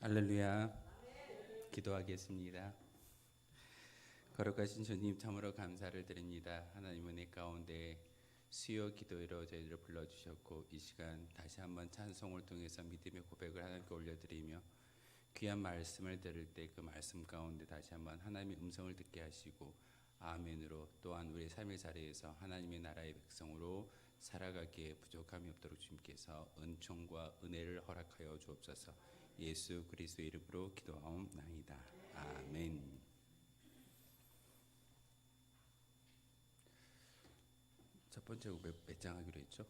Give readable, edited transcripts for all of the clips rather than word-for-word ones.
할렐루야. 기도하겠습니다. 거룩하신 주님, 참으로 감사를 드립니다. 하나님 은혜 가운데 수요 기도로 저희들을 불러주셨고, 이 시간 다시 한번 찬송을 통해서 믿음의 고백을 하나님께 올려드리며 귀한 말씀을 들을 때 그 말씀 가운데 다시 한번 하나님의 음성을 듣게 하시고 아멘으로 또한 우리의 삶의 자리에서 하나님의 나라의 백성으로 살아가기에 부족함이 없도록 주님께서 은총과 은혜를 허락하여 주옵소서. 예수 그리스도의 이름으로 기도하옵나이다. 아멘. 첫 번째 몇 장 하기로 했죠?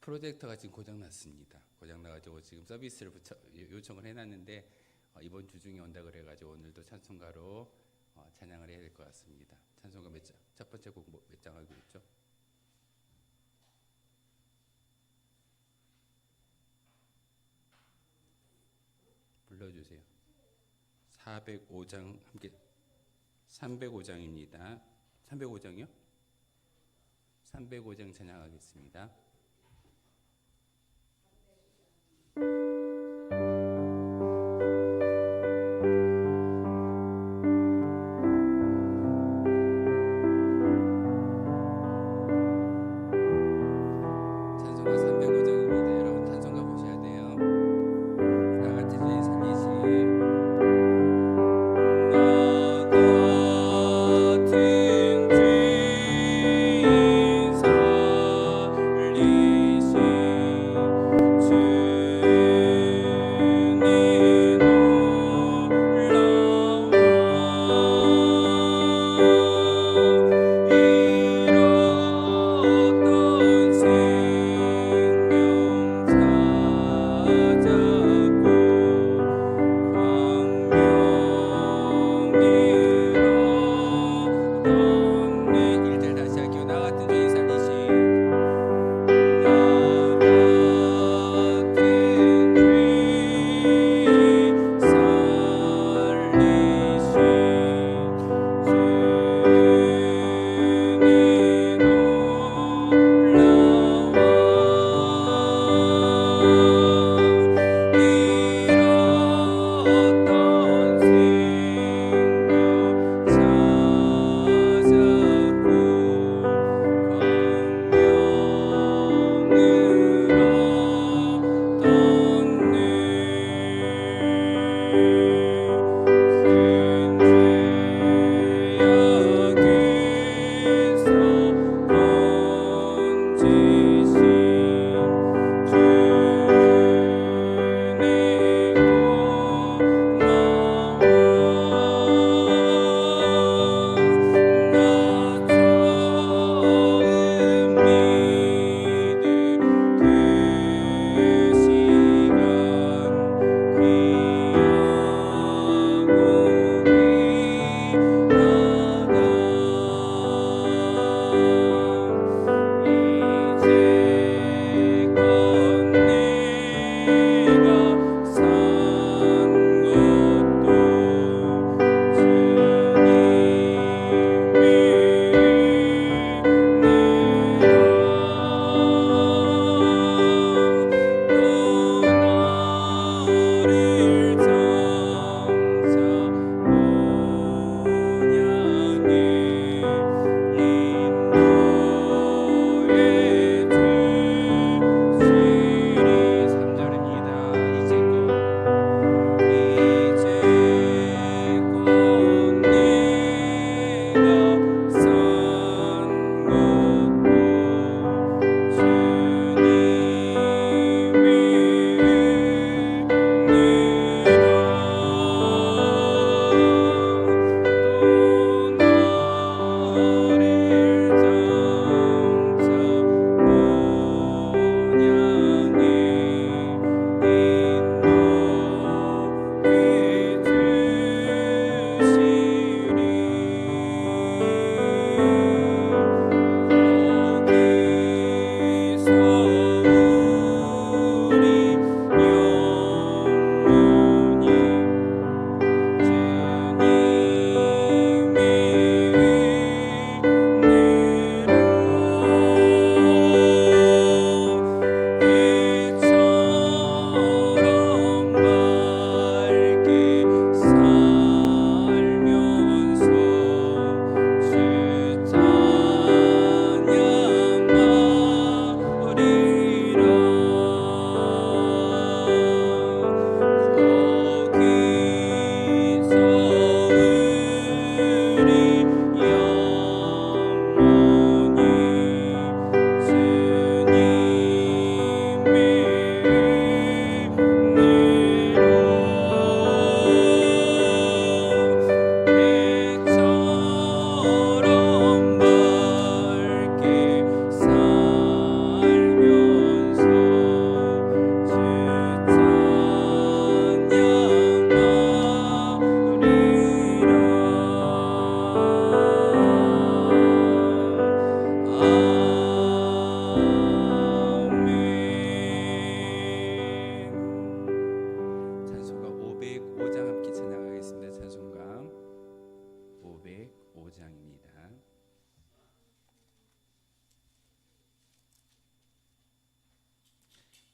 프로젝터가 지금 고장났습니다. 고장나가지고 지금 서비스를 요청을 해놨는데 이번 주 중에 온다 그래가지고 오늘도 찬송가로 찬양을 해야 될 것 같습니다. 찬송가 몇 장? 첫 번째 곡 몇 장 하기로 했죠? 불러주세요. 405장 함께 305장입니다. 305장이요? 305장 찬양하겠습니다. 찬송가 305장입니다. 여러분 찬송가 보셔야 돼요. 다 같이 저희 살리시 같은 죄인 살리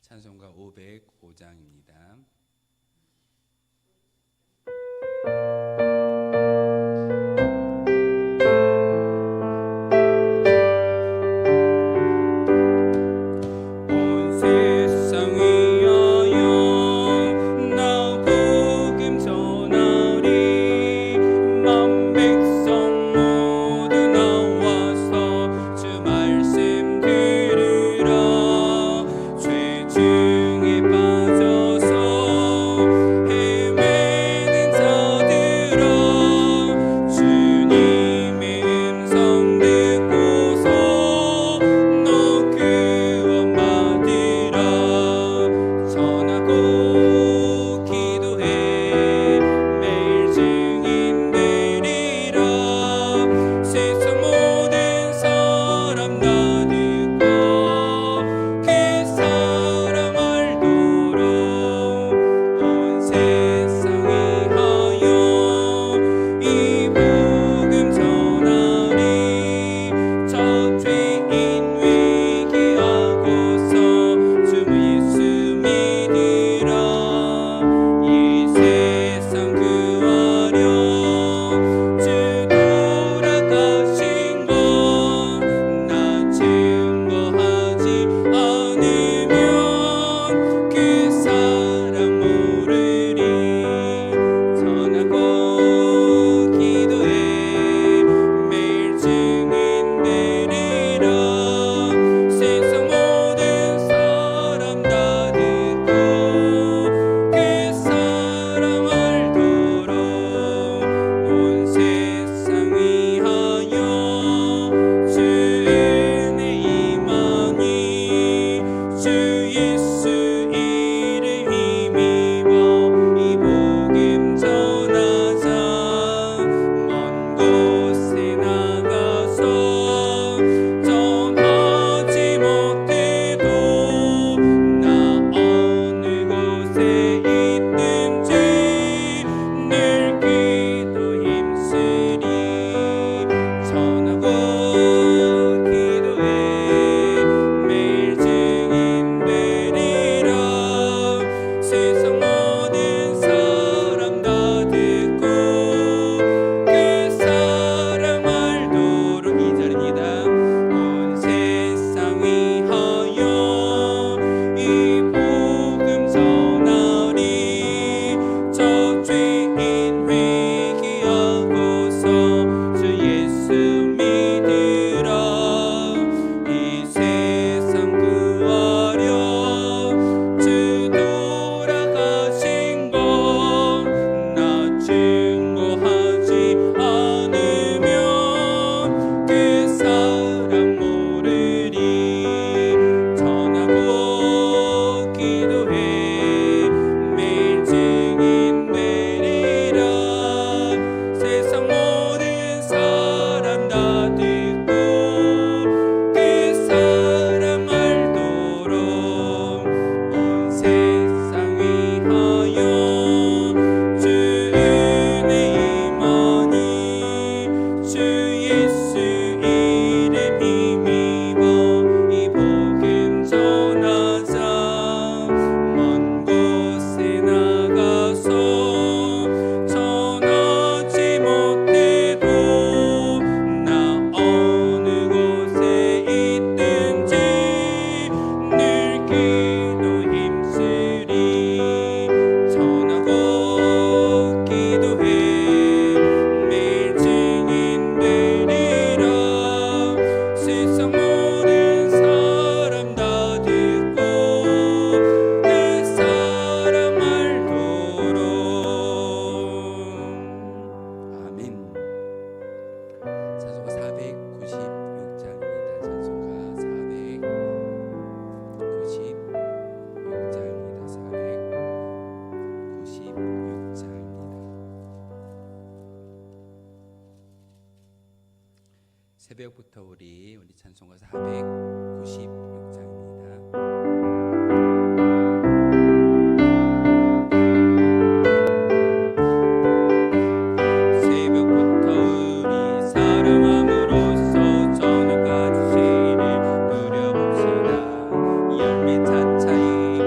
찬송가 505장입니다. 새벽부터 우리 찬송가 496장입니다. 열매 차차이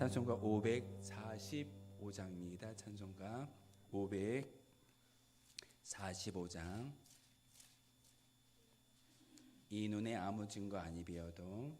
찬송가 545장입니다. 찬송가 545장. 이 눈에 아무 증거 아니 비어도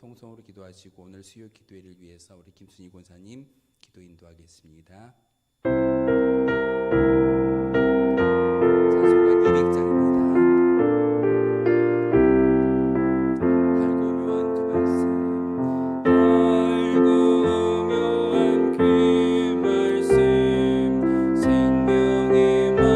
통성으로 기도하시고 오늘 수요 기도회를 위해서 우리 김순희 권사님 기도 인도하겠습니다. 생명의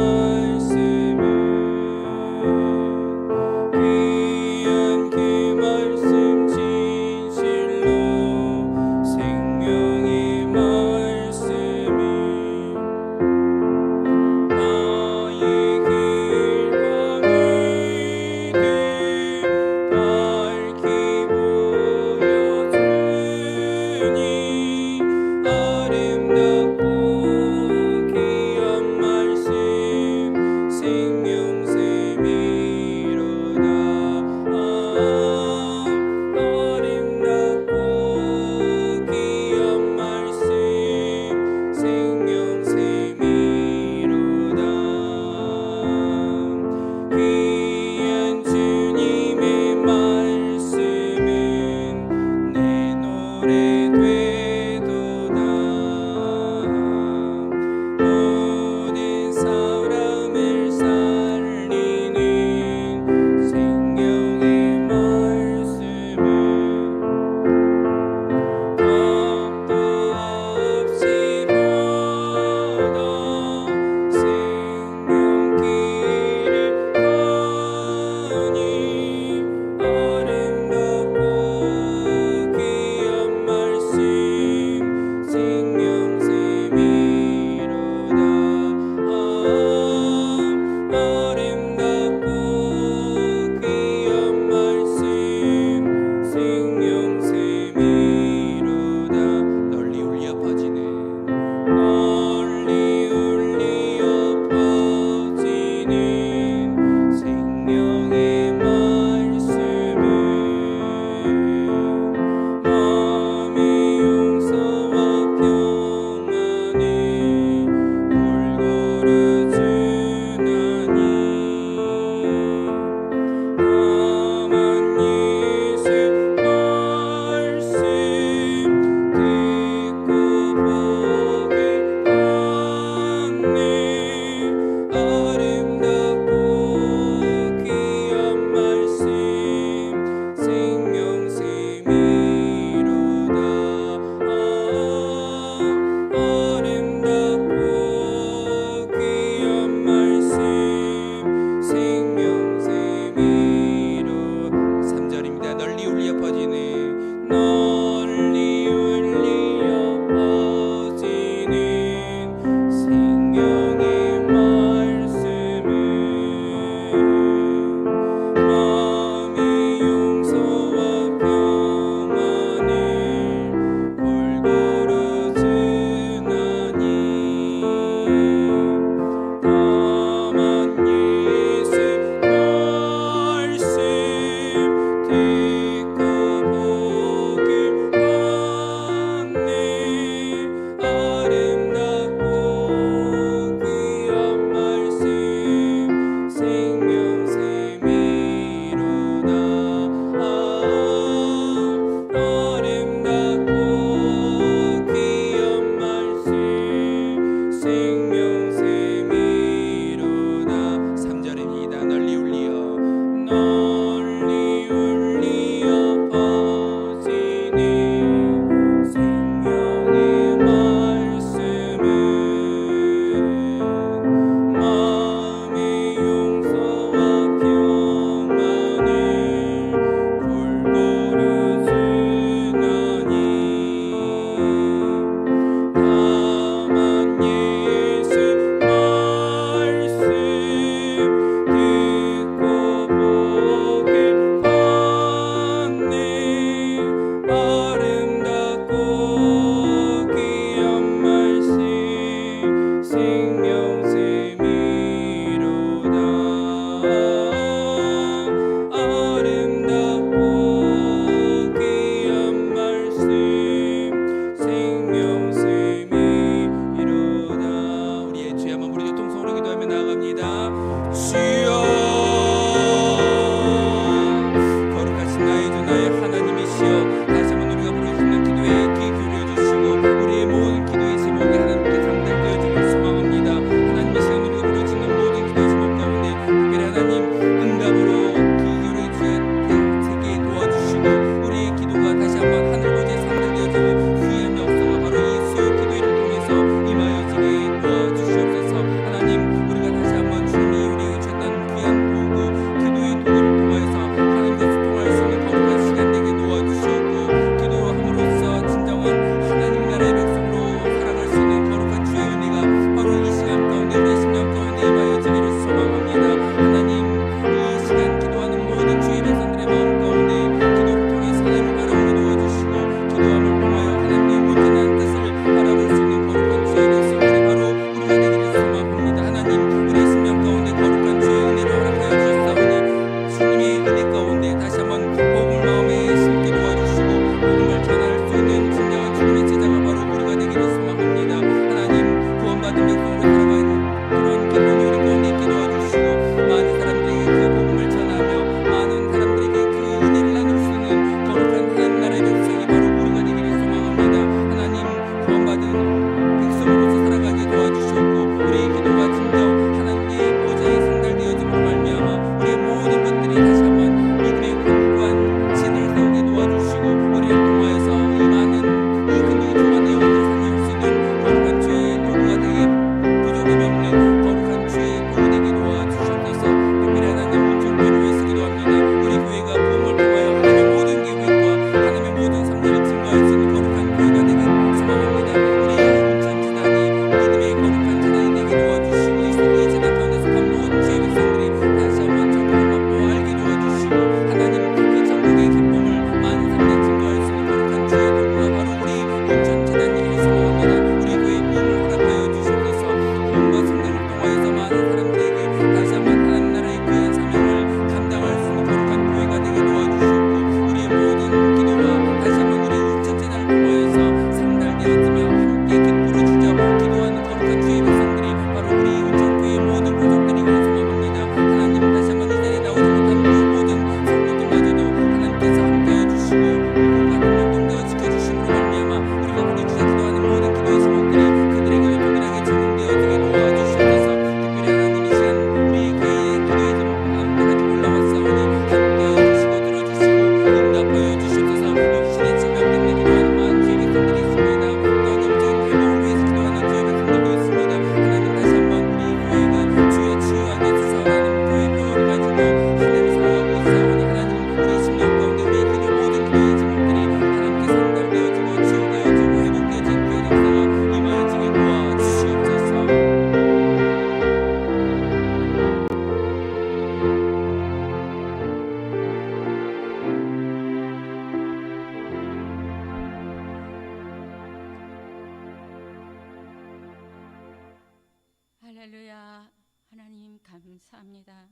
할렐루야. 하나님 감사합니다.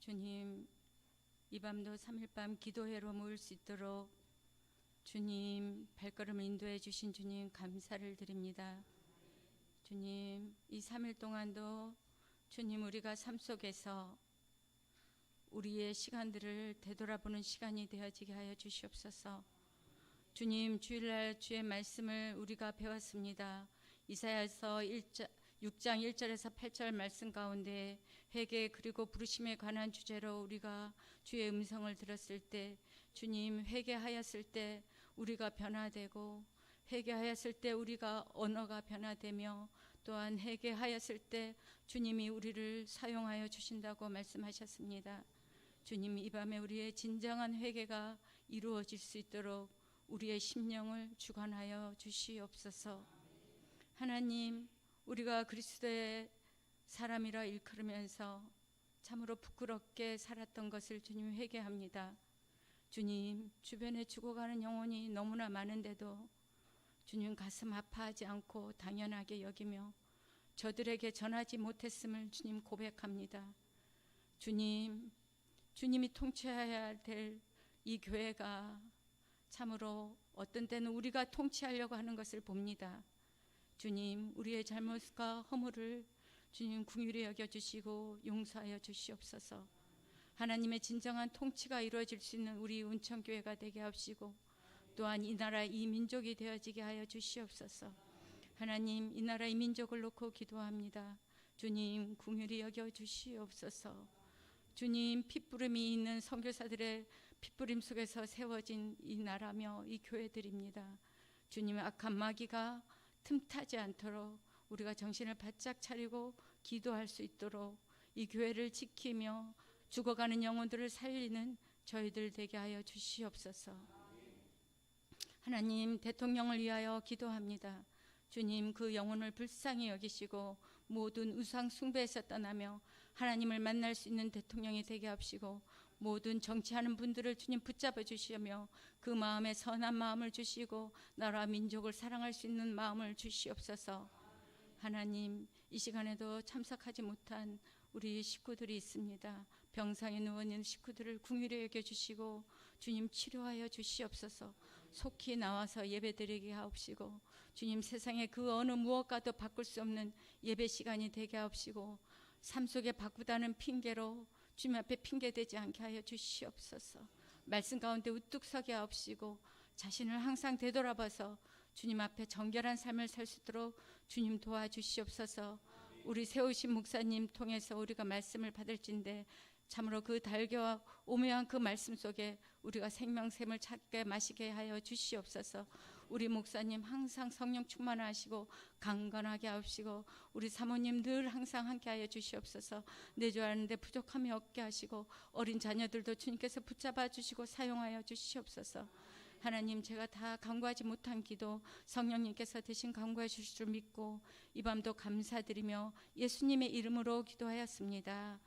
주님, 이 밤도 3일밤 기도회로 모일 수 있도록 주님 발걸음을 인도해 주신 주님 감사를 드립니다. 주님, 이 3일 동안도 주님 우리가 삶 속에서 우리의 시간들을 되돌아보는 시간이 되어지게 하여 주시옵소서. 주님, 주일날 주의 말씀을 우리가 배웠습니다. 이사야서 6장 1절에서 8절 말씀 가운데 회개 그리고 부르심에 관한 주제로 우리가 주의 음성을 들었을 때 주님, 회개하였을 때 우리가 변화되고 회개하였을 때 우리가 언어가 변화되며 또한 회개하였을 때 주님이 우리를 사용하여 주신다고 말씀하셨습니다. 주님, 이 밤에 우리의 진정한 회개가 이루어질 수 있도록 우리의 심령을 주관하여 주시옵소서. 하나님, 우리가 그리스도의 사람이라 일컬으면서 참으로 부끄럽게 살았던 것을 주님 회개합니다. 주님, 주변에 죽어가는 영혼이 너무나 많은데도 주님 가슴 아파하지 않고 당연하게 여기며 저들에게 전하지 못했음을 주님 고백합니다. 주님, 주님이 통치해야 될 이 교회가 참으로 어떤 때는 우리가 통치하려고 하는 것을 봅니다. 주님, 우리의 잘못과 허물을 주님 긍휼히 여겨주시고 용서하여 주시옵소서. 하나님의 진정한 통치가 이루어질 수 있는 우리 운천교회가 되게 하시고 또한 이 나라 이 민족이 되어지게 하여 주시옵소서. 하나님, 이 나라 이 민족을 놓고 기도합니다. 주님, 긍휼히 여겨 주시옵소서. 주님, 핏부림이 있는 선교사들의 핏부림 속에서 세워진 이 나라며 이 교회들입니다. 주님, 악한 마귀가 틈타지 않도록 우리가 정신을 바짝 차리고 기도할 수 있도록 이 교회를 지키며 죽어가는 영혼들을 살리는 저희들 되게 하여 주시옵소서. 하나님, 대통령을 위하여 기도합니다. 주님, 그 영혼을 불쌍히 여기시고 모든 우상 숭배에서 떠나며 하나님을 만날 수 있는 대통령이 되게 하시고 모든 정치하는 분들을 주님 붙잡아 주시며 그 마음에 선한 마음을 주시고 나라 민족을 사랑할 수 있는 마음을 주시옵소서. 하나님, 이 시간에도 참석하지 못한 우리 식구들이 있습니다. 병상에 누워있는 식구들을 긍휼히 여겨주시고 주님 치료하여 주시옵소서. 속히 나와서 예배드리게 하옵시고 주님, 세상에 그 어느 무엇과도 바꿀 수 없는 예배 시간이 되게 하옵시고 삶 속에 바꾸다는 핑계로 주님 앞에 핑계대지 않게 하여 주시옵소서. 말씀 가운데 우뚝 서게 하옵시고 자신을 항상 되돌아봐서 주님 앞에 정결한 삶을 살 수 있도록 주님 도와주시옵소서. 우리 세우신 목사님 통해서 우리가 말씀을 받을진데 참으로 그 달겨와 오묘한 그 말씀 속에 우리가 생명샘을 찾게 마시게 하여 주시옵소서. 우리 목사님 항상 성령 충만하시고 강건하게 하옵시고 우리 사모님 늘 항상 함께 하여 주시옵소서. 내조하는데 부족함이 없게 하시고 어린 자녀들도 주님께서 붙잡아 주시고 사용하여 주시옵소서. 하나님, 제가 다 간구하지 못한 기도 성령님께서 대신 간구해 주실 줄 믿고 이 밤도 감사드리며 예수님의 이름으로 기도하였습니다.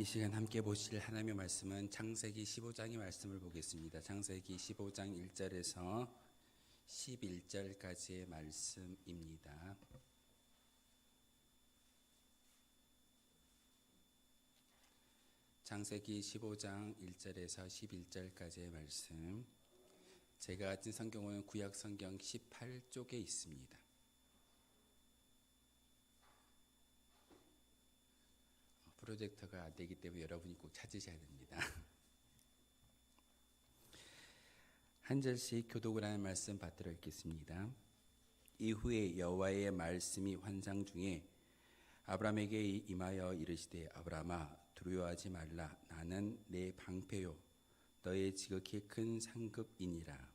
이 시간 함께 보실 하나님의 말씀은 창세기 15장의 말씀을 보겠습니다. 창세기 15장 1절에서 11절까지의 말씀입니다. 창세기 15장 1절에서 11절까지의 말씀. 제가 가진 성경은 구약 성경 18쪽에 있습니다. 프로젝터가 안 되기 때문에 여러분이 꼭 찾으셔야 됩니다. 한 절씩 교독을 하는 말씀 받들어 읽겠습니다. 이후에 여호와의 말씀이 환상 중에 아브라함에게 임하여 이르시되 아브라함아 두려워하지 말라. 나는 내 방패요 너의 지극히 큰 상급이니라.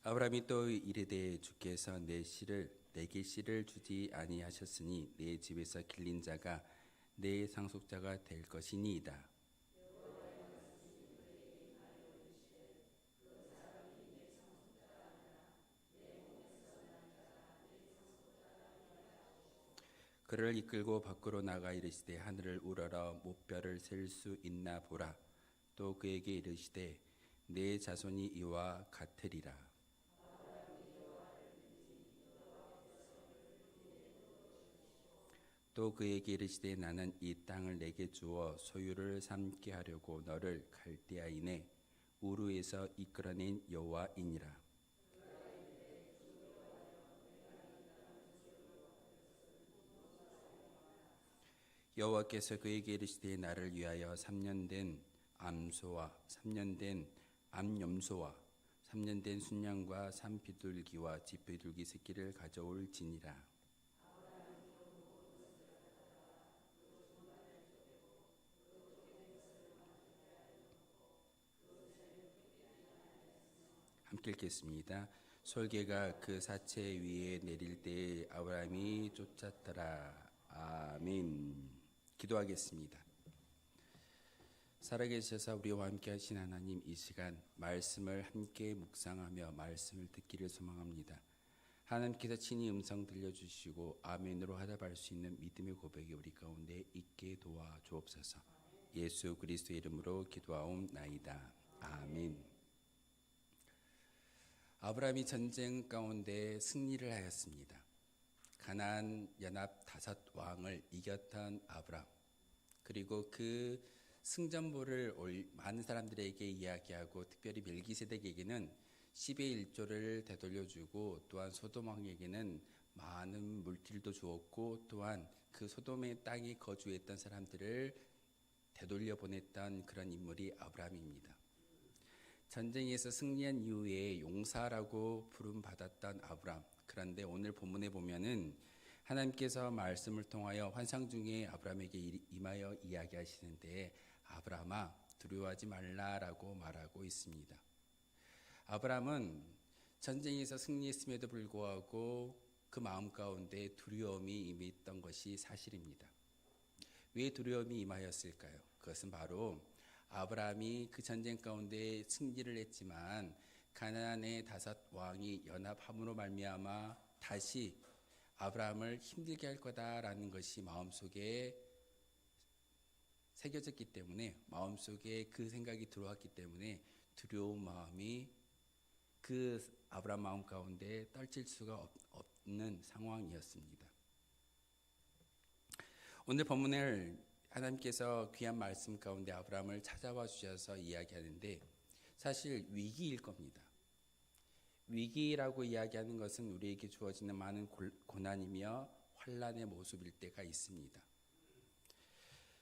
아브라함이 또 이르되 주께서 내게 씨를 주지 아니하셨으니 내 집에서 길린 자가 내 상속자가 될 것이니이다. 그를 이끌고 밖으로 나가 이르시되 하늘을 우러러 목별을 셀 수 있나 보라. 또 그에게 이르시되 내 자손이 이와 같으리라. 또 그에게 이르시되 나는 이 땅을 내게 주어 소유를 삼게 하려고 너를 갈대아인의 우르에서 이끌어낸 여호와이니라. 여호와께서 그에게 이르시되 나를 위하여 3년 된 암소와 3년 된 암염소와 3년 된 순양과 산비둘기와 집비둘기 새끼를 가져올지니라. 함께 읽겠습니다. 솔개가 그 사체 위에 내릴 때에 아브라함이 쫓았더라. 아멘. 기도하겠습니다. 살아계셔서 우리와 함께 하신 하나님, 이 시간 말씀을 함께 묵상하며 말씀을 듣기를 소망합니다. 하나님께서 친히 음성 들려주시고 아멘으로 화답할 수 있는 믿음의 고백이 우리 가운데 있게 도와주옵소서. 예수 그리스도의 이름으로 기도하옵나이다. 아멘. 아브라함이 전쟁 가운데 승리를 하였습니다. 가나안 연합 5왕을 이겼던 아브라함, 그리고 그 승전보를 많은 사람들에게 이야기하고 특별히 멜기세덱에게는 10의 1조를 되돌려주고 또한 소돔 왕에게는 많은 물질도 주었고 또한 그 소돔의 땅에 거주했던 사람들을 되돌려 보냈던 그런 인물이 아브라함입니다. 전쟁에서 승리한 이후에 용사라고 부름받았던 아브라함. 그런데 오늘 본문에 보면은 하나님께서 말씀을 통하여 환상 중에 아브라함에게 임하여 이야기하시는데 아브라함아 두려워하지 말라라고 말하고 있습니다. 아브라함은 전쟁에서 승리했음에도 불구하고 그 마음 가운데 두려움이 임했던 것이 사실입니다. 왜 두려움이 임하였을까요? 그것은 바로 아브라함이 그 전쟁 가운데 승리를 했지만 가나안의 5왕이 연합함으로 말미암아 다시 아브라함을 힘들게 할 거다라는 것이 마음속에 새겨졌기 때문에, 마음속에 그 생각이 들어왔기 때문에 두려운 마음이 그 아브라함 마음 가운데 떨칠 수가 없는 상황이었습니다. 오늘 본문을 하나님께서 귀한 말씀 가운데 아브라함을 찾아와 주셔서 이야기하는데 사실 위기일 겁니다. 위기라고 이야기하는 것은 우리에게 주어지는 많은 고난이며 환난의 모습일 때가 있습니다.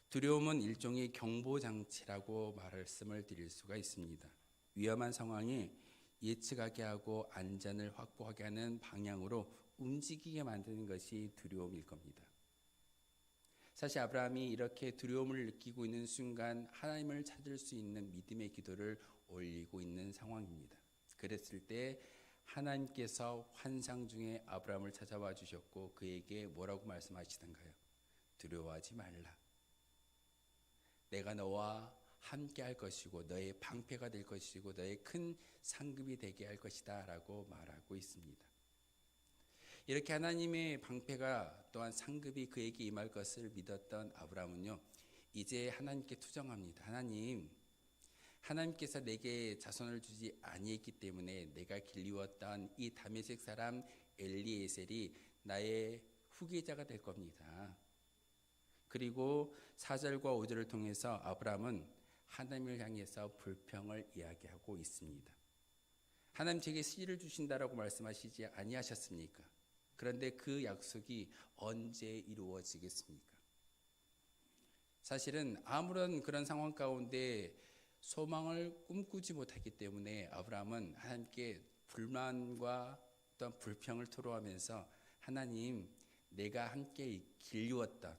두려움은 일종의 경보장치라고 말씀을 드릴 수가 있습니다. 위험한 상황에 예측하게 하고 안전을 확보하게 하는 방향으로 움직이게 만드는 것이 두려움일 겁니다. 사실 아브라함이 이렇게 두려움을 느끼고 있는 순간 하나님을 찾을 수 있는 믿음의 기도를 올리고 있는 상황입니다. 그랬을 때 하나님께서 환상 중에 아브라함을 찾아와 주셨고 그에게 뭐라고 말씀하시던가요? 두려워하지 말라. 내가 너와 함께 할 것이고 너의 방패가 될 것이고 너의 큰 상급이 되게 할 것이다 라고 말하고 있습니다. 이렇게 하나님의 방패가 또한 상급이 그에게 임할 것을 믿었던 아브라함은요, 이제 하나님께 투정합니다. 하나님께서 내게 자손을 주지 아니했기 때문에 내가 길리웠던 이 다메섹 사람 엘리에셀이 나의 후계자가 될 겁니다. 그리고 4절과 5절을 통해서 아브라함은 하나님을 향해서 불평을 이야기하고 있습니다. 하나님 제게 씨를 주신다라고 말씀하시지 아니하셨습니까? 그런데 그 약속이 언제 이루어지겠습니까? 사실은 아무런 그런 상황 가운데 소망을 꿈꾸지 못했기 때문에 아브라함은 하나님께 불만과 어떤 불평을 토로하면서 하나님, 내가 함께 길리웠던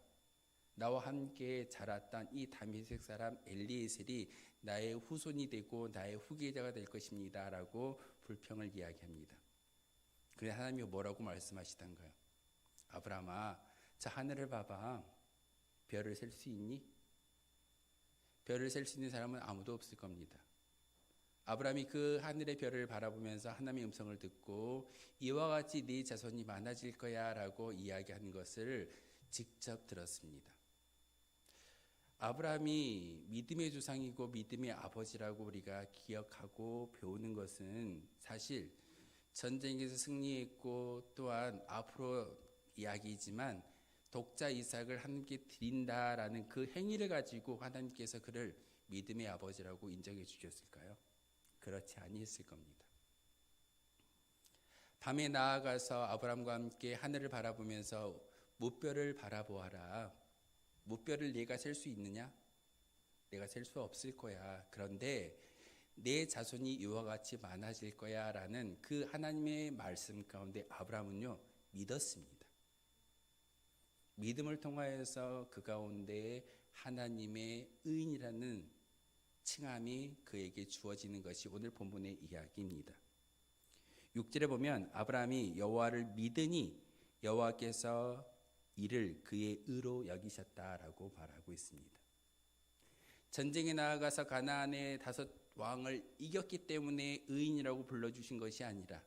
나와 함께 자랐던 이 다메섹 사람 엘리에셀이 나의 후손이 되고 나의 후계자가 될 것입니다 라고 불평을 이야기합니다. 그런데 하나님이 뭐라고 말씀하시던가요? 아브라함아, 저 하늘을 봐봐. 별을 셀 수 있니? 별을 셀 수 있는 사람은 아무도 없을 겁니다. 아브라함이 그 하늘의 별을 바라보면서 하나님의 음성을 듣고 이와 같이 네 자손이 많아질 거야 라고 이야기하는 것을 직접 들었습니다. 아브라함이 믿음의 조상이고 믿음의 아버지라고 우리가 기억하고 배우는 것은 사실 전쟁에서 승리했고 또한 앞으로 이야기이지만 독자 이삭을 하나님께 드린다라는 그 행위를 가지고 하나님께서 그를 믿음의 아버지라고 인정해 주셨을까요? 그렇지 아니했을 겁니다. 밤에 나아가서 아브라함과 함께 하늘을 바라보면서 무별을 바라보아라. 무별을 네가 셀 수 있느냐? 내가 셀 수 없을 거야. 그런데 내 자손이 이와 같이 많아질 거야 라는 그 하나님의 말씀 가운데 아브라함은요 믿었습니다. 믿음을 통하여서 그 가운데 하나님의 의인이라는 칭함이 그에게 주어지는 것이 오늘 본문의 이야기입니다. 6절에 보면 아브라함이 여호와를 믿으니 여호와께서 이를 그의 의로 여기셨다라고 말하고 있습니다. 전쟁에 나아가서 가나안의 5 왕을 이겼기 때문에 의인이라고 불러주신 것이 아니라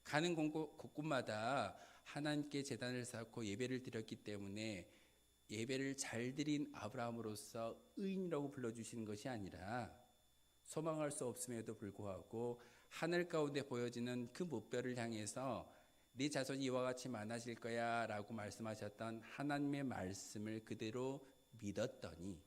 가는 곳곳마다 하나님께 제단을 쌓고 예배를 드렸기 때문에 예배를 잘 드린 아브라함으로서 의인이라고 불러주시는 것이 아니라 소망할 수 없음에도 불구하고 하늘 가운데 보여지는 그 무별을 향해서 네 자손이 이와 같이 많아질 거야 라고 말씀하셨던 하나님의 말씀을 그대로 믿었더니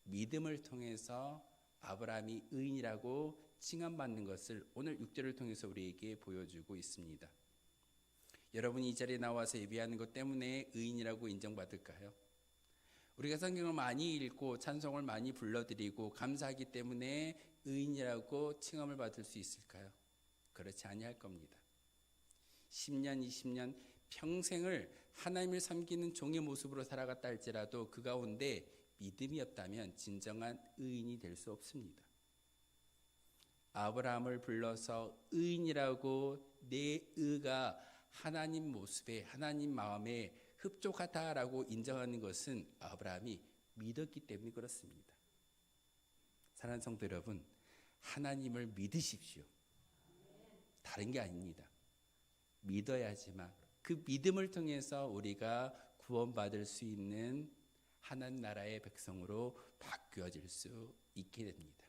믿음을 통해서 아브라함이 의인이라고 칭함받는 것을 오늘 6절을 통해서 우리에게 보여주고 있습니다. 여러분이 이 자리에 나와서 예배하는 것 때문에 의인이라고 인정받을까요? 우리가 성경을 많이 읽고 찬송을 많이 불러드리고 감사하기 때문에 의인이라고 칭함을 받을 수 있을까요? 그렇지 아니할 겁니다. 10년, 20년 평생을 하나님을 섬기는 종의 모습으로 살아갔다 할지라도 그 가운데 믿음이 없다면 진정한 의인이 될 수 없습니다. 아브라함을 불러서 의인이라고 내 의가 하나님 모습에 하나님 마음에 흡족하다라고 인정하는 것은 아브라함이 믿었기 때문에 그렇습니다. 사랑하는 성도 여러분, 하나님을 믿으십시오. 다른 게 아닙니다. 믿어야지만 그 믿음을 통해서 우리가 구원받을 수 있는 하나님 나라의 백성으로 바뀌어질 수 있게 됩니다.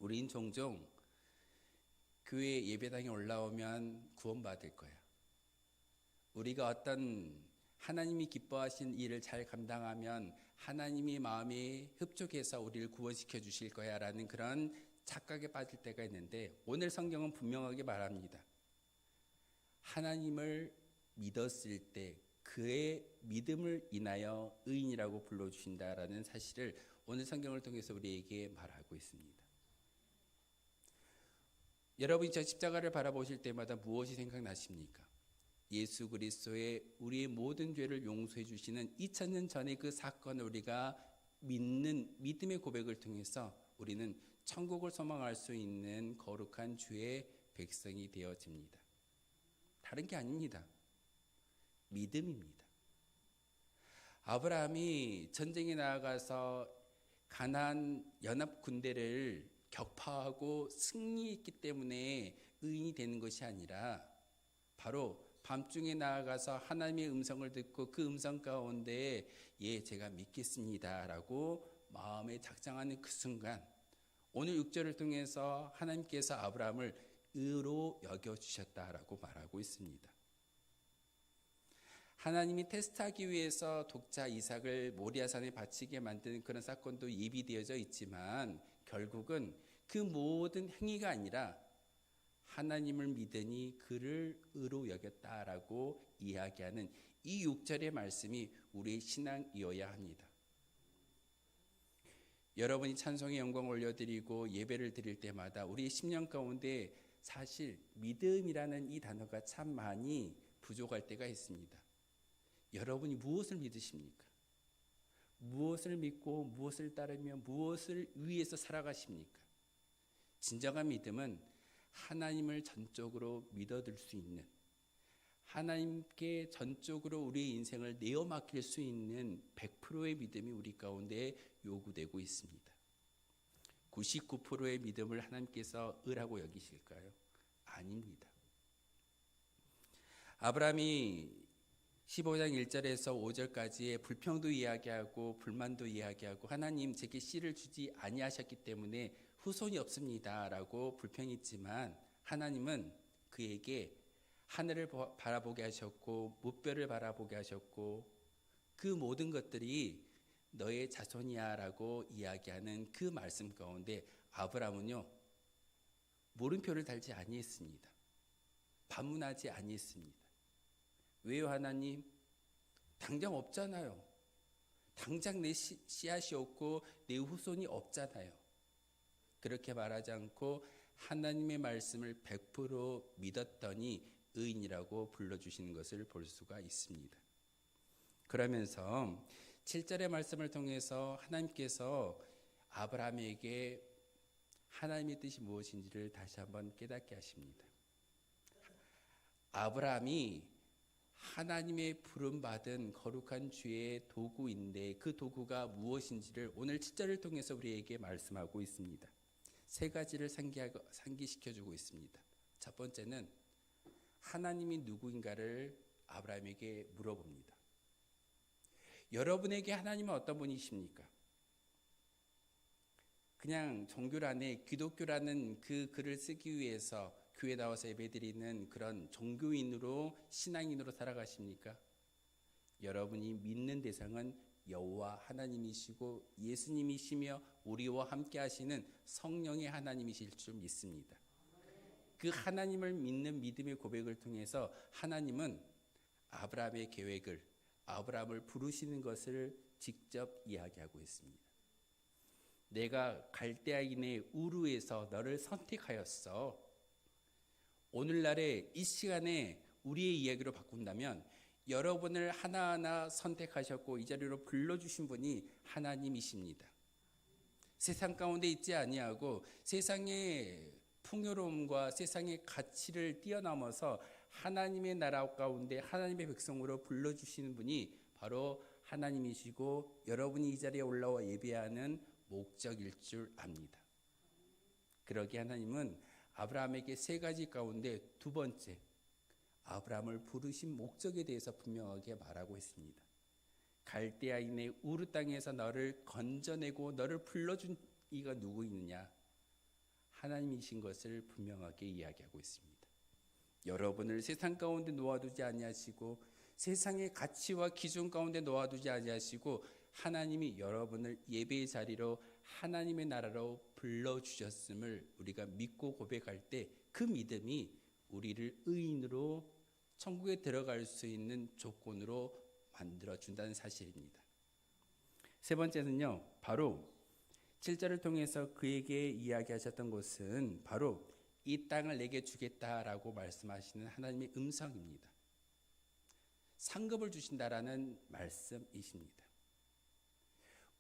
우린 종종 교회 예배당에 올라오면 구원받을 거야. 우리가 어떤 하나님이 기뻐하신 일을 잘 감당하면 하나님이 마음에 흡족해서 우리를 구원시켜 주실 거야 라는 그런 착각에 빠질 때가 있는데 오늘 성경은 분명하게 말합니다. 하나님을 믿었을 때 그의 믿음을 인하여 의인이라고 불러주신다라는 사실을 오늘 성경을 통해서 우리에게 말하고 있습니다. 여러분이 저 십자가를 바라보실 때마다 무엇이 생각나십니까? 예수 그리스도의 우리의 모든 죄를 용서해 주시는 2000년 전의 그 사건을 우리가 믿는 믿음의 고백을 통해서 우리는 천국을 소망할 수 있는 거룩한 주의 백성이 되어집니다. 다른 게 아닙니다. 믿음입니다. 아브라함이 전쟁에 나아가서 가나안 연합 군대를 격파하고 승리했기 때문에 의인이 되는 것이 아니라 바로 밤중에 나아가서 하나님의 음성을 듣고 그 음성 가운데 예 제가 믿겠습니다 라고 마음에 작정하는 그 순간 오늘 6절을 통해서 하나님께서 아브라함을 의로 여겨주셨다라고 말하고 있습니다. 하나님이 테스트하기 위해서 독자 이삭을 모리아산에 바치게 만드는 그런 사건도 예비되어져 있지만 결국은 그 모든 행위가 아니라 하나님을 믿으니 그를 의로 여겼다라고 이야기하는 이 6절의 말씀이 우리의 신앙이어야 합니다. 여러분이 찬송의 영광 올려드리고 예배를 드릴 때마다 우리의 심령 가운데 사실 믿음이라는 이 단어가 참 많이 부족할 때가 있습니다. 여러분이 무엇을 믿으십니까? 무엇을 믿고 무엇을 따르며 무엇을 위해서 살아가십니까? 진정한 믿음은 하나님을 전적으로 믿어들 수 있는, 하나님께 전적으로 우리의 인생을 내어 맡길 수 있는 100%의 믿음이 우리 가운데 요구되고 있습니다. 99%의 믿음을 하나님께서 의라고 여기실까요? 아닙니다. 아브라함이 15장 1절에서 5절까지의 불평도 이야기하고 불만도 이야기하고 하나님 제게 씨를 주지 아니하셨기 때문에 후손이 없습니다 라고 불평했지만 하나님은 그에게 하늘을 바라보게 하셨고 무뼈를 바라보게 하셨고 그 모든 것들이 너의 자손이야 라고 이야기하는 그 말씀 가운데 아브라함은요 물음표를 달지 아니했습니다. 반문하지 아니했습니다. 왜요 하나님? 당장 없잖아요. 당장 내 씨앗이 없고 내 후손이 없잖아요. 그렇게 말하지 않고 하나님의 말씀을 100% 믿었더니 의인이라고 불러주시는 것을 볼 수가 있습니다. 그러면서 7절의 말씀을 통해서 하나님께서 아브라함에게 하나님의 뜻이 무엇인지를 다시 한번 깨닫게 하십니다. 아브라함이 하나님의 부름받은 거룩한 주의 도구인데 그 도구가 무엇인지를 오늘 7절을 통해서 우리에게 말씀하고 있습니다. 세 가지를 상기시켜주고 있습니다. 첫 번째는 하나님이 누구인가를 아브라함에게 물어봅니다. 여러분에게 하나님은 어떤 분이십니까? 그냥 종교란에 기독교라는 그 글을 쓰기 위해서 교회 나와서 예배드리는 그런 종교인으로 신앙인으로 살아가십니까? 여러분이 믿는 대상은 여호와 하나님이시고 예수님이시며 우리와 함께 하시는 성령의 하나님이실 줄 믿습니다. 그 하나님을 믿는 믿음의 고백을 통해서 하나님은 아브라함의 계획을, 아브라함을 부르시는 것을 직접 이야기하고 있습니다. 내가 갈대아인의 우르에서 너를 선택하였어. 오늘날의 이 시간에 우리의 이야기로 바꾼다면 여러분을 하나하나 선택하셨고 이 자리로 불러주신 분이 하나님이십니다. 세상 가운데 있지 아니하고 세상의 풍요로움과 세상의 가치를 뛰어넘어서 하나님의 나라 가운데 하나님의 백성으로 불러주시는 분이 바로 하나님이시고 여러분이 이 자리에 올라와 예배하는 목적일 줄 압니다. 그러기에 하나님은 아브라함에게 세 가지 가운데 두 번째, 아브라함을 부르신 목적에 대해서 분명하게 말하고 있습니다. 갈대아인의 우르 땅에서 너를 건져내고 너를 불러준 이가 누구 있느냐? 하나님이신 것을 분명하게 이야기하고 있습니다. 여러분을 세상 가운데 놓아두지 아니하시고 세상의 가치와 기준 가운데 놓아두지 아니하시고 하나님이 여러분을 예배의 자리로 하나님의 나라로 불러주셨음을 우리가 믿고 고백할 때 그 믿음이 우리를 의인으로 천국에 들어갈 수 있는 조건으로 만들어준다는 사실입니다. 세 번째는요, 바로 7절을 통해서 그에게 이야기하셨던 것은 바로 이 땅을 내게 주겠다라고 말씀하시는 하나님의 음성입니다. 상급을 주신다라는 말씀이십니다.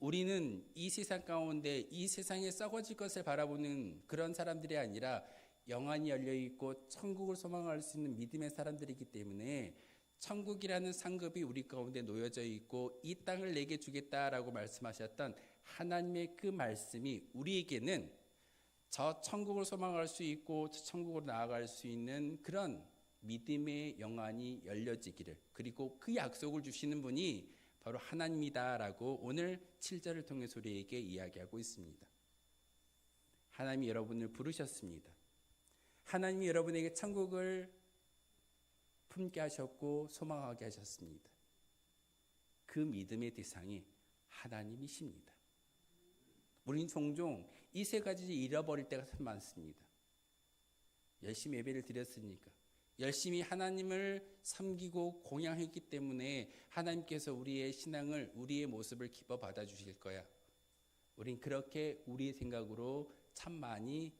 우리는 이 세상 가운데 이 세상에 썩어질 것을 바라보는 그런 사람들이 아니라 영안이 열려있고 천국을 소망할 수 있는 믿음의 사람들이기 때문에 천국이라는 상급이 우리 가운데 놓여져 있고 이 땅을 내게 주겠다라고 말씀하셨던 하나님의 그 말씀이 우리에게는 저 천국을 소망할 수 있고 저 천국으로 나아갈 수 있는 그런 믿음의 영안이 열려지기를, 그리고 그 약속을 주시는 분이 바로 하나님이다라고 오늘 7절을 통해서 우리에게 이야기하고 있습니다. 하나님이 여러분을 부르셨습니다. 하나님이 여러분에게 천국을 품게 하셨고 소망하게 하셨습니다. 그 믿음의 대상이 하나님이십니다. 우린 종종 이 세 가지 잃어버릴 때가 참 많습니다. 열심히 예배를 드렸으니까, 열심히 하나님을 섬기고 공양했기 때문에 하나님께서 우리의 신앙을, 우리의 모습을 기뻐 받아주실 거야. 우린 그렇게 우리의 생각으로 참 많이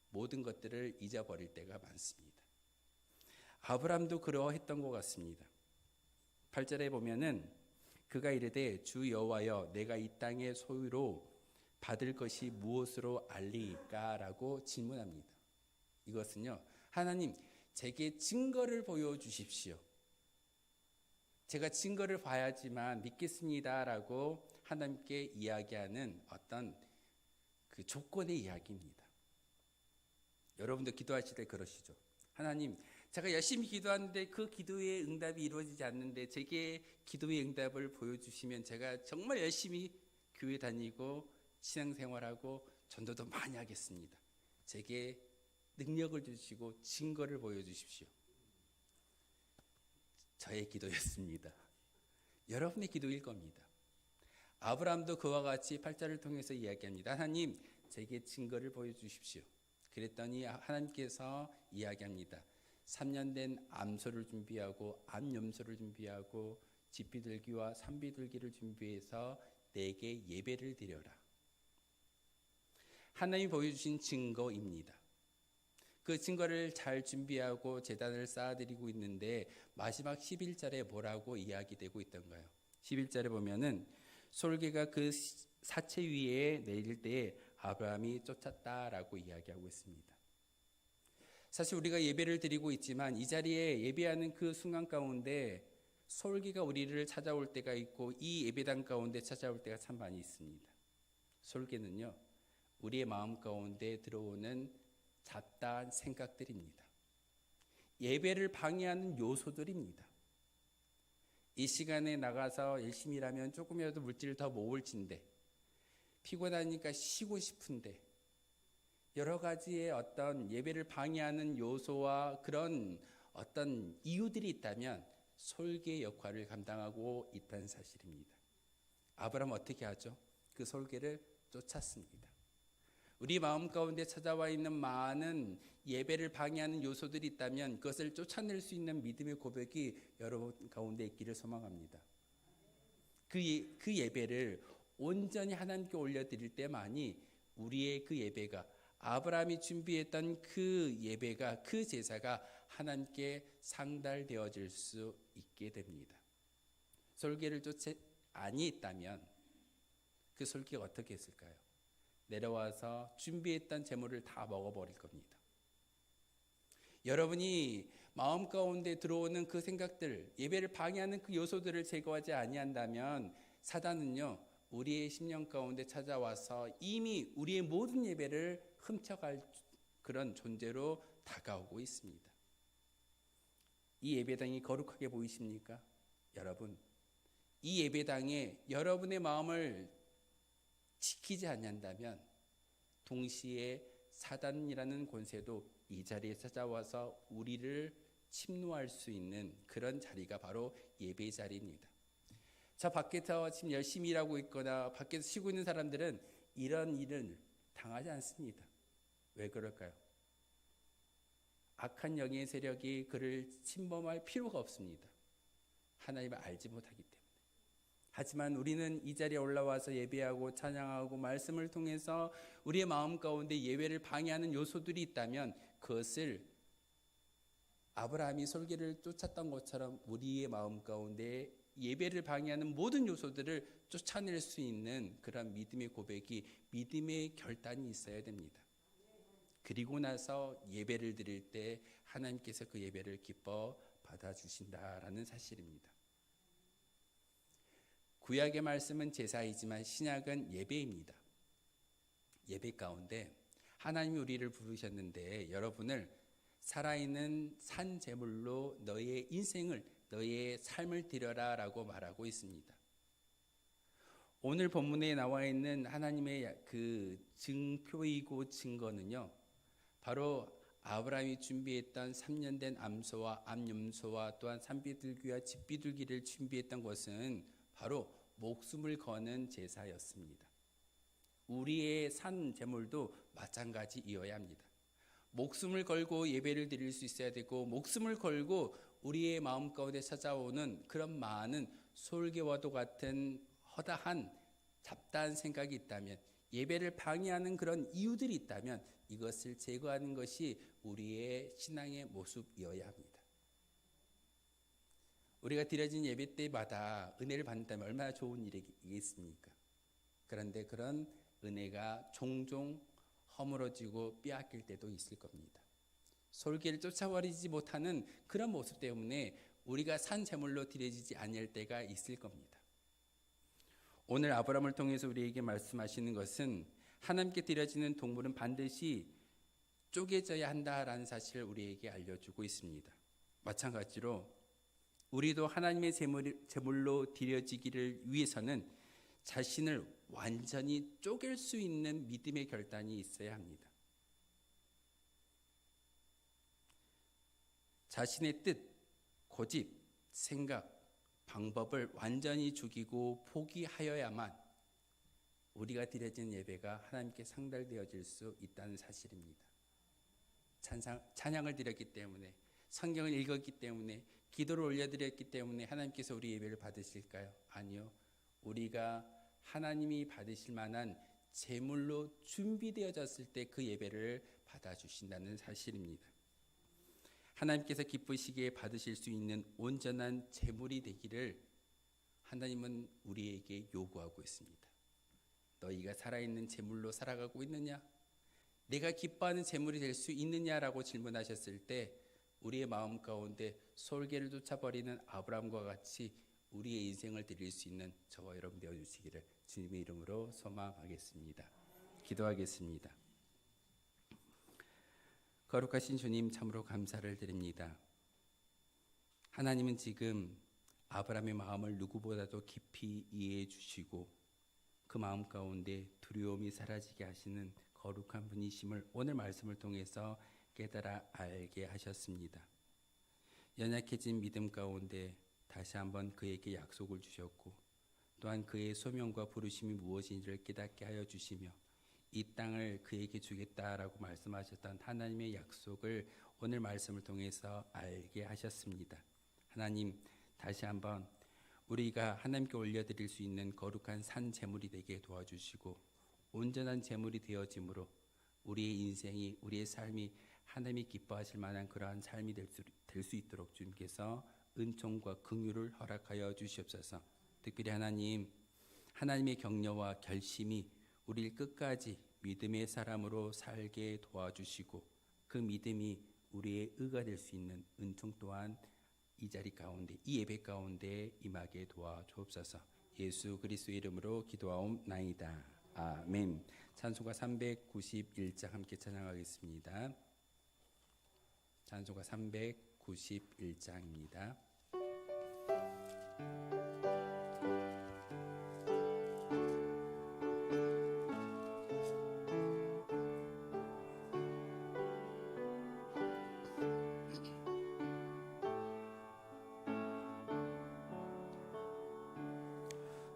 모든 것들을 잊어버릴 때가 많습니다. 아브라함도 그러했던 것 같습니다. 8절에 보면은 그가 이르되 주 여호와여 내가 이 땅의 소유로 받을 것이 무엇으로 알리까라고 질문합니다. 이것은요, 하나님 제게 증거를 보여주십시오. 제가 증거를 봐야지만 믿겠습니다라고 하나님께 이야기하는 어떤 그 조건의 이야기입니다. 여러분도 기도하실 때 그러시죠. 하나님, 제가 열심히 기도하는데 그 기도의 응답이 이루어지지 않는데 제게 기도의 응답을 보여주시면 제가 정말 열심히 교회 다니고 신앙생활하고 전도도 많이 하겠습니다. 제게 능력을 주시고 증거를 보여주십시오. 저의 기도였습니다. 여러분의 기도일 겁니다. 아브라함도 그와 같이 8절을 통해서 이야기합니다. 하나님, 제게 증거를 보여주십시오. 그랬더니 하나님께서 이야기합니다. 3년 된 암소를 준비하고 암염소를 준비하고 집비둘기와 산비둘기를 준비해서 내게 예배를 드려라. 하나님이 보여주신 증거입니다. 그 증거를 잘 준비하고 제단을 쌓아드리고 있는데 마지막 11절에 뭐라고 이야기되고 있던가요? 11절에 보면은 솔개가 그 사체 위에 내릴 때에 아브라함이 쫓았다라고 이야기하고 있습니다. 사실 우리가 예배를 드리고 있지만 이 자리에 예배하는 그 순간 가운데 솔개가 우리를 찾아올 때가 있고 이 예배당 가운데 찾아올 때가 참 많이 있습니다. 솔개는요, 우리의 마음 가운데 들어오는 잡다한 생각들입니다. 예배를 방해하는 요소들입니다. 이 시간에 나가서 열심히 일하면 조금이라도 물질을 더 모을진데, 피곤하니까 쉬고 싶은데, 여러 가지의 어떤 예배를 방해하는 요소와 그런 어떤 이유들이 있다면 솔개의 역할을 감당하고 있다는 사실입니다. 아브라함은 어떻게 하죠? 그 솔개를 쫓았습니다. 우리 마음 가운데 찾아와 있는 많은 예배를 방해하는 요소들이 있다면 그것을 쫓아낼 수 있는 믿음의 고백이 여러분 가운데 있기를 소망합니다. 그 예배를 온전히 하나님께 올려드릴 때만이 우리의 그 예배가, 아브라함이 준비했던 그 예배가, 그 제사가 하나님께 상달되어질 수 있게 됩니다. 솔개를 쫓아 아니했다면 그 솔개가 어떻게 했을까요? 내려와서 준비했던 재물을 다 먹어버릴 겁니다. 여러분이 마음 가운데 들어오는 그 생각들, 예배를 방해하는 그 요소들을 제거하지 아니한다면 사단은요, 우리의 심령 가운데 찾아와서 이미 우리의 모든 예배를 훔쳐갈 그런 존재로 다가오고 있습니다. 이 예배당이 거룩하게 보이십니까? 여러분, 이 예배당에 여러분의 마음을 지키지 않는다면 동시에 사단이라는 권세도 이 자리에 찾아와서 우리를 침노할 수 있는 그런 자리가 바로 예배 자리입니다. 저 밖에서 지금 열심히 일하고 있거나 밖에서 쉬고 있는 사람들은 이런 일을 당하지 않습니다. 왜 그럴까요? 악한 영의 세력이 그를 침범할 필요가 없습니다. 하나님을 알지 못하기 때문에. 하지만 우리는 이 자리에 올라와서 예배하고 찬양하고 말씀을 통해서 우리의 마음 가운데 예배를 방해하는 요소들이 있다면 그것을 아브라함이 솔개를 쫓았던 것처럼 우리의 마음 가운데 예배를 방해하는 모든 요소들을 쫓아낼 수 있는 그런 믿음의 고백이, 믿음의 결단이 있어야 됩니다. 그리고 나서 예배를 드릴 때 하나님께서 그 예배를 기뻐 받아주신다라는 사실입니다. 구약의 말씀은 제사이지만 신약은 예배입니다. 예배 가운데 하나님이 우리를 부르셨는데 여러분을 살아있는 산 제물로 너의 인생을, 너의 삶을 드려라 라고 말하고 있습니다. 오늘 본문에 나와 있는 하나님의 그 증표이고 증거는요, 바로 아브라함이 준비했던 3년 된 암소와 암염소와 또한 산비둘기와 집비둘기를 준비했던 것은 바로 목숨을 거는 제사였습니다. 우리의 산 제물도 마찬가지이어야 합니다. 목숨을 걸고 예배를 드릴 수 있어야 되고, 목숨을 걸고 우리의 마음 가운데 찾아오는 그런 많은 솔개와도 같은 허다한 잡다한 생각이 있다면, 예배를 방해하는 그런 이유들이 있다면 이것을 제거하는 것이 우리의 신앙의 모습이어야 합니다. 우리가 드려진 예배 때마다 은혜를 받는다면 얼마나 좋은 일이겠습니까? 그런데 그런 은혜가 종종 허물어지고 빼앗길 때도 있을 겁니다. 솔기를 쫓아버리지 못하는 그런 모습 때문에 우리가 산 제물로 드려지지 아니할 때가 있을 겁니다. 오늘 아브라함을 통해서 우리에게 말씀하시는 것은 하나님께 드려지는 동물은 반드시 쪼개져야 한다라는 사실을 우리에게 알려주고 있습니다. 마찬가지로 우리도 하나님의 제물로 드려지기를 위해서는 자신을 완전히 쪼갤 수 있는 믿음의 결단이 있어야 합니다. 자신의 뜻, 고집, 생각, 방법을 완전히 죽이고 포기하여야만 우리가 드려진 예배가 하나님께 상달되어질 수 있다는 사실입니다. 찬양을 드렸기 때문에, 성경을 읽었기 때문에, 기도를 올려드렸기 때문에 하나님께서 우리 예배를 받으실까요? 아니요. 우리가 하나님이 받으실 만한 제물로 준비되어졌을 때 그 예배를 받아주신다는 사실입니다. 하나님께서 기쁘시기에 받으실 수 있는 온전한 제물이 되기를 하나님은 우리에게 요구하고 있습니다. 너희가 살아있는 제물로 살아가고 있느냐? 내가 기뻐하는 제물이 될 수 있느냐라고 질문하셨을 때 우리의 마음 가운데 솔개를 쫓아버리는 아브라함과 같이 우리의 인생을 드릴 수 있는 저와 여러분 되어주시기를 주님의 이름으로 소망하겠습니다. 기도하겠습니다. 거룩하신 주님, 참으로 감사를 드립니다. 하나님은 지금 아브라함의 마음을 누구보다도 깊이 이해해 주시고 그 마음 가운데 두려움이 사라지게 하시는 거룩한 분이심을 오늘 말씀을 통해서 깨달아 알게 하셨습니다. 연약해진 믿음 가운데 다시 한번 그에게 약속을 주셨고 또한 그의 소명과 부르심이 무엇인지를 깨닫게 하여 주시며 이 땅을 그에게 주겠다라고 말씀하셨던 하나님의 약속을 오늘 말씀을 통해서 알게 하셨습니다. 하나님, 다시 한번 우리가 하나님께 올려드릴 수 있는 거룩한 산 제물이 되게 도와주시고 온전한 제물이 되어짐으로 우리의 인생이, 우리의 삶이 하나님이 기뻐하실 만한 그러한 삶이 될 수 있도록 주님께서 은총과 긍휼을 허락하여 주시옵소서. 특별히 하나님, 하나님의 격려와 결심이 우리를 끝까지 믿음의 사람으로 살게 도와주시고 그 믿음이 우리의 의가 될 수 있는 은총 또한 이 자리 가운데, 이 예배 가운데 임하게 도와주옵소서. 예수 그리스도의 이름으로 기도하옵나이다. 아멘. 찬송가 391장 함께 찬양하겠습니다. 찬송가 391장입니다.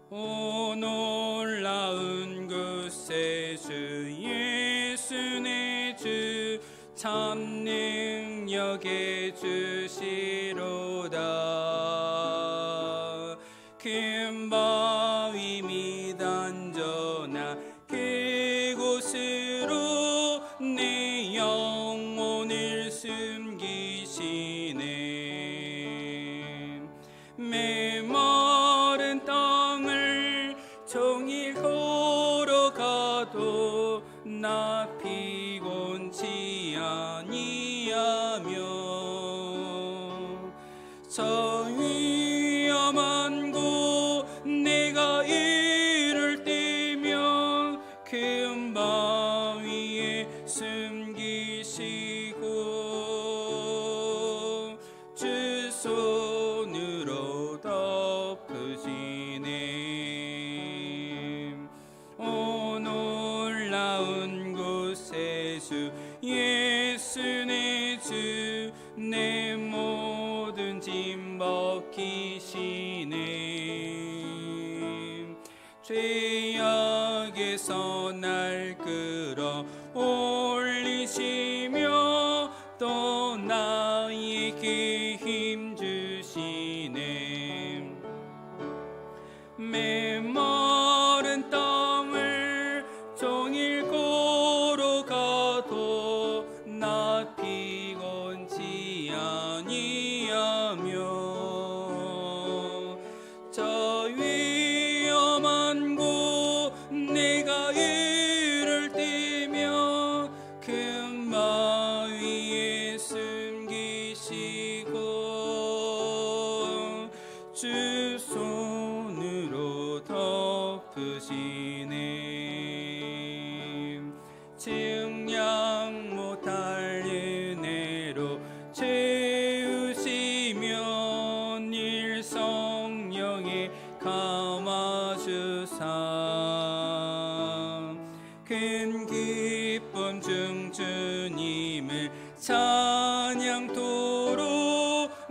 오 놀라운 구세 주 예수 내 주 참 능력의 주시로다. 큰 바위 밑 안전하 그곳으로 내 영혼을 숨기시네. 메마른 땅을 종일 걸어가도 나 피곤치 아니하며 저 위험한 곳 내가 이를 때면 큰 바위에 숨기시고 주 손으로 덮으시네. 오 놀라운 곳에 주 예수 내 주 내 모든 짐 벗기시네. 죄악에서 날 끌어 올리시며 또 나에게 힘 주시네. 메마른 땅을 종일 걸어가도 나 피곤치 아니하며 주시네. 증량 못할 은혜로 채우시며 일성령에 감아주사 큰 기쁨 중 주님을 찬양토록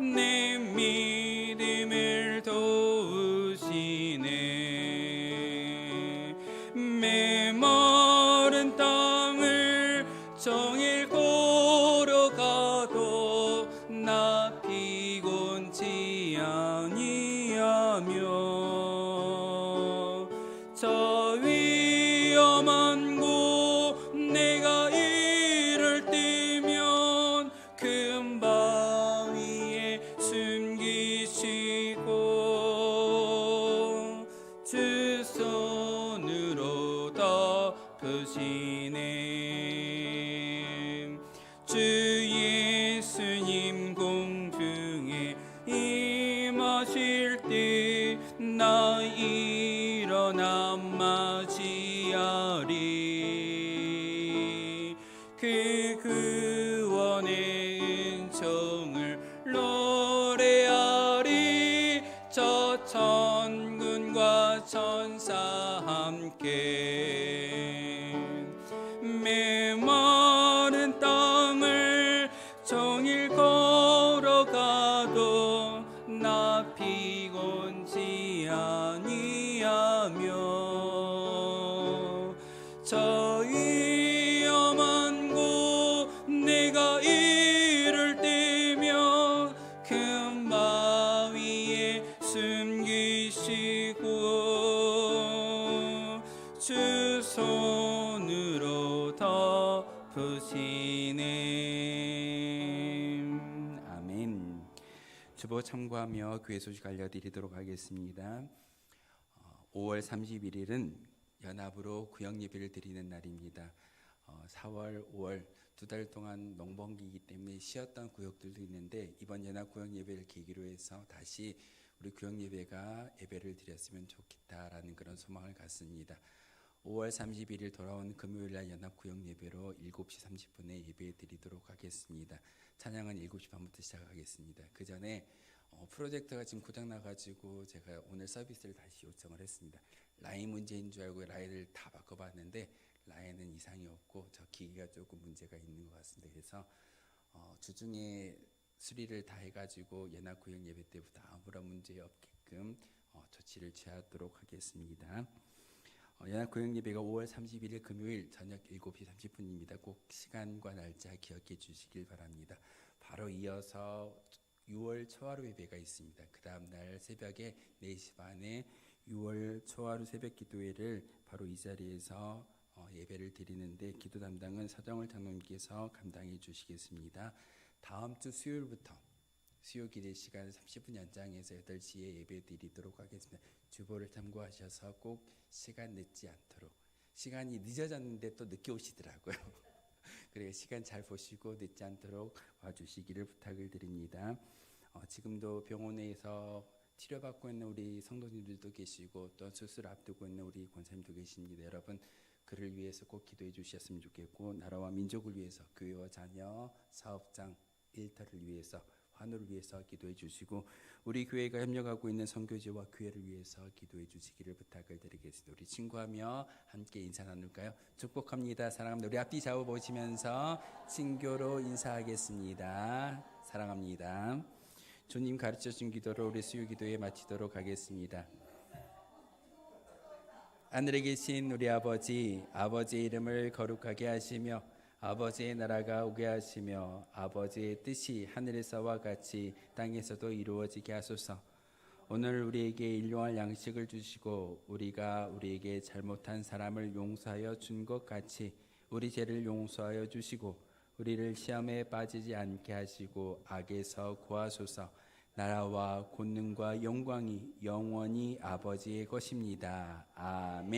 내 믿음을 도우시네. 메마른 땅을 종일 걸어가도 나 피곤치 아니하며 저 위험한 곳 내가 이를 뛰면 큰 바위에 숨기시고 주 손으로 덮으시네. 주 예수님 공중에 임하실 때 나 일어나 맞이하리. 그 구원의 은총을 노래하리. 저 천군과 천사 함께 메마른 땅을 종일 걸어가도 나 피곤치 아니하며 저 위험한 곳 내가 이를 때면 큰 바위에 숨기시고 주 손으로 덮으시네. 아멘. 주보 참고하며 교회 소식 알려드리도록 하겠습니다. 5월 31일은 연합으로 구역 예배를 드리는 날입니다. 4월, 5월 두 달 동안 농번기이기 때문에 쉬었던 구역들도 있는데 이번 연합 구역 예배를 계기로 해서 다시 우리 구역 예배를 드렸으면 좋겠다라는 그런 소망을 갖습니다. 5월 31일 돌아온 금요일날 연합 구역 예배로 7시 30분에 예배 드리도록 하겠습니다. 찬양은 7시 반부터 시작하겠습니다. 그 전에 프로젝터가 지금 고장나가지고 제가 오늘 서비스를 다시 요청을 했습니다. 라인 문제인 줄 알고 라인을 다 바꿔봤는데 라인은 이상이 없고 저 기기가 조금 문제가 있는 것 같습니다. 그래서 주중에 수리를 다 해가지고 연합 구역 예배 때부터 아무런 문제 없게끔 조치를 취하도록 하겠습니다. 연합 구역 예배가 5월 31일 금요일 저녁 7시 30분입니다. 꼭 시간과 날짜 기억해 주시길 바랍니다. 바로 이어서 6월 초하루 예배가 있습니다. 그 다음 날 새벽에 4시 반에 6월 초하루 새벽 기도회를 바로 이 자리에서 예배를 드리는데 기도 담당은 서정을 장로님께서 감당해 주시겠습니다. 다음 주 수요일부터 수요 기대 시간 30분 연장해서 8시에 예배 드리도록 하겠습니다. 주보를 참고하셔서 꼭 시간 늦지 않도록. 시간이 늦어졌는데 또 늦게 오시더라고요. 그래서 시간 잘 보시고 늦지 않도록 와주시기를 부탁을 드립니다. 지금도 병원에서 치료받고 있는 우리 성도님들도 계시고 또 수술 앞두고 있는 우리 권사님도 계십니다. 여러분 그를 위해서 꼭 기도해 주셨으면 좋겠고 나라와 민족을 위해서 교회와 자녀, 사업장, 일터를 위해서 환우를 위해서 기도해 주시고 우리 교회가 협력하고 있는 선교지와 교회를 위해서 기도해 주시기를 부탁을 드리겠습니다. 우리 친구하며 함께 인사 나눌까요? 축복합니다. 사랑합니다. 우리 앞뒤 좌우 보시면서 친교로 인사하겠습니다. 사랑합니다. 주님 가르쳐 준 기도로 우리 수요 기도에 마치도록 하겠습니다. 하늘에 계신 우리 아버지, 아버지의 이름을 거룩하게 하시며 아버지의 나라가 오게 하시며 아버지의 뜻이 하늘에서와 같이 땅에서도 이루어지게 하소서. 오늘 우리에게 일용할 양식을 주시고 우리가 우리에게 잘못한 사람을 용서하여 준 것 같이 우리 죄를 용서하여 주시고 우리를 시험에 빠지지 않게 하시고 악에서 구하소서. 나라와 권능과 영광이 영원히 아버지의 것입니다. 아멘.